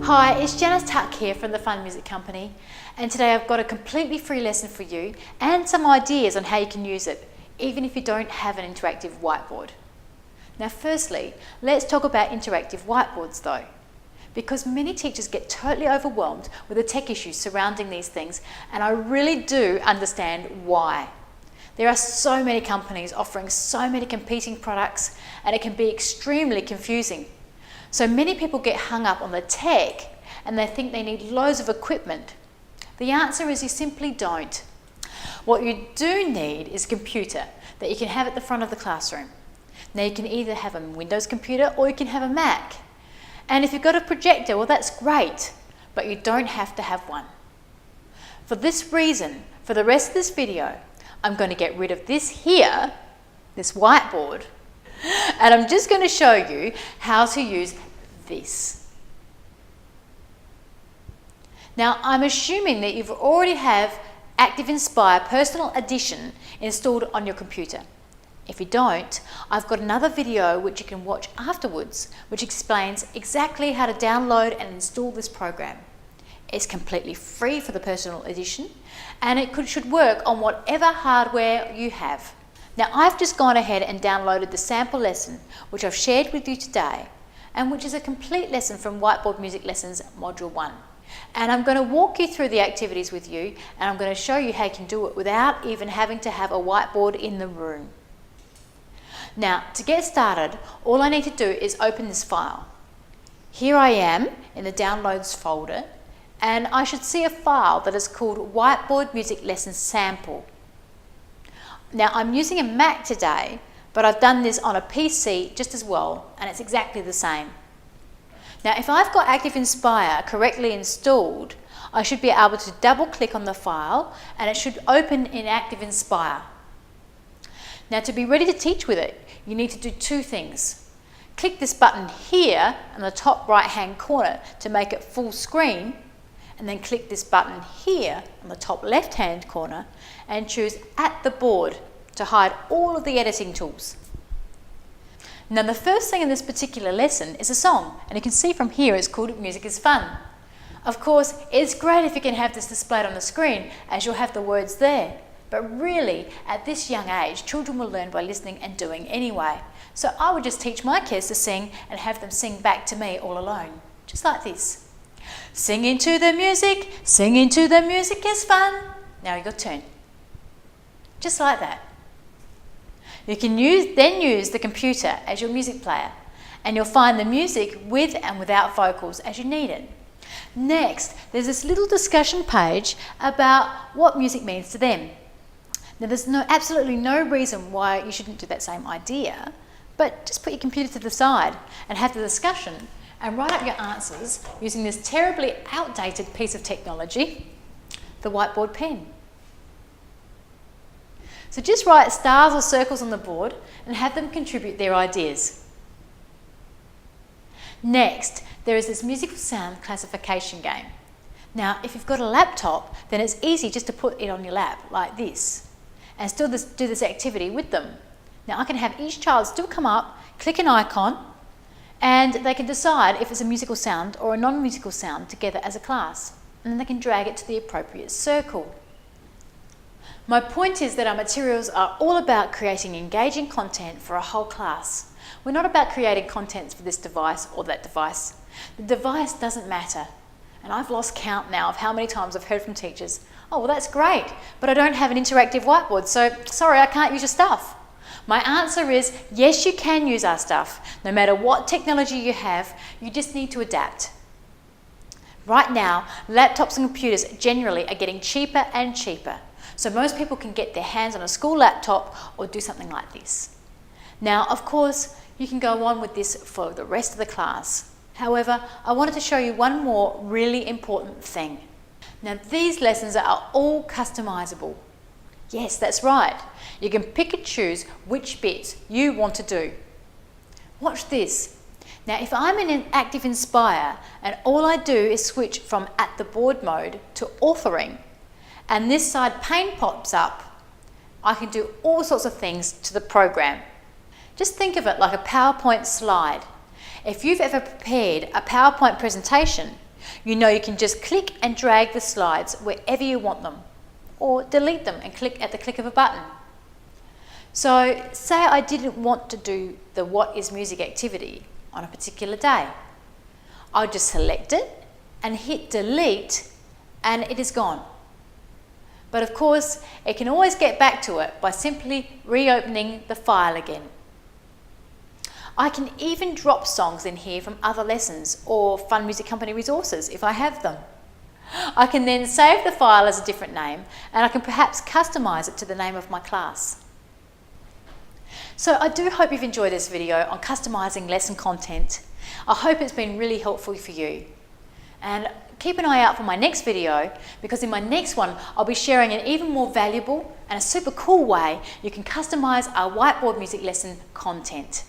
Hi, it's Janice Tuck here from the Fun Music Company, and today I've got a completely free lesson for you and some ideas on how you can use it, even if you don't have an interactive whiteboard. Now firstly, let's talk about interactive whiteboards though, because many teachers get totally overwhelmed with the tech issues surrounding these things, and I really do understand why. There are so many companies offering so many competing products, and it can be extremely confusing. So many people get hung up on the tech and they think they need loads of equipment. The answer is you simply don't. What you do need is a computer that you can have at the front of the classroom. Now you can either have a Windows computer or you can have a Mac. And if you've got a projector, well that's great, but you don't have to have one. For this reason, for the rest of this video, I'm going to get rid of this here, this whiteboard, and I'm just going to show you how to use this. Now, I'm assuming that you've already have Activinspire Personal Edition installed on your computer. If you don't, I've got another video which you can watch afterwards, which explains exactly how to download and install this program. It's completely free for the Personal Edition, and it should work on whatever hardware you have. Now I've just gone ahead and downloaded the sample lesson which I've shared with you today, and which is a complete lesson from Whiteboard Music Lessons Module 1. And I'm going to walk you through the activities with you, and I'm going to show you how you can do it without even having to have a whiteboard in the room. Now to get started, all I need to do is open this file. Here I am in the Downloads folder, and I should see a file that is called Whiteboard Music Lessons Sample. Now I'm using a Mac today, but I've done this on a PC just as well, and it's exactly the same. Now if I've got Activinspire correctly installed, I should be able to double click on the file and it should open in Activinspire. Now to be ready to teach with it, you need to do two things. Click this button here in the top right hand corner to make it full screen, and then click this button here on the top left hand corner and choose At the Board to hide all of the editing tools. Now the first thing in this particular lesson is a song, and you can see from here it's called Music is Fun. Of course, it's great if you can have this displayed on the screen as you'll have the words there, but really at this young age children will learn by listening and doing anyway. So I would just teach my kids to sing and have them sing back to me all alone, just like this. Singing to the music is fun. Now your turn. Just like that. You can then use the computer as your music player, and you'll find the music with and without vocals as you need it. Next, there's this little discussion page about what music means to them. Now there's absolutely no reason why you shouldn't do that same idea, but just put your computer to the side and have the discussion and write up your answers using this terribly outdated piece of technology, the whiteboard pen. So just write stars or circles on the board and have them contribute their ideas. Next, there is this musical sound classification game. Now, if you've got a laptop, then it's easy just to put it on your lap like this and still do this activity with them. Now I can have each child still come up, click an icon, and they can decide if it's a musical sound or a non-musical sound together as a class, and then they can drag it to the appropriate circle. My point is that our materials are all about creating engaging content for a whole class. We're not about creating content for this device or that device. The device doesn't matter, and I've lost count now of how many times I've heard from teachers, "Oh, well that's great, but I don't have an interactive whiteboard, so sorry I can't use your stuff." My answer is, yes, you can use our stuff. No matter what technology you have, you just need to adapt. Right now, laptops and computers generally are getting cheaper and cheaper. So most people can get their hands on a school laptop or do something like this. Now, of course, you can go on with this for the rest of the class. However, I wanted to show you one more really important thing. Now, these lessons are all customizable. Yes, that's right. You can pick and choose which bits you want to do. Watch this. Now, if I'm in an Activinspire and all I do is switch from At the Board mode to authoring, and this side pane pops up, I can do all sorts of things to the program. Just think of it like a PowerPoint slide. If you've ever prepared a PowerPoint presentation, You know you can just click and drag the slides wherever you want them, or delete them and click at the click of a button. So say I didn't want to do the What is Music activity on a particular day. I'll just select it and hit delete and it is gone. But of course, it can always get back to it by simply reopening the file again. I can even drop songs in here from other lessons or Fun Music Company resources if I have them. I can then save the file as a different name, and I can perhaps customize it to the name of my class. So I do hope you've enjoyed this video on customizing lesson content. I hope it's been really helpful for you. And keep an eye out for my next video, because in my next one I'll be sharing an even more valuable and a super cool way you can customize our whiteboard music lesson content.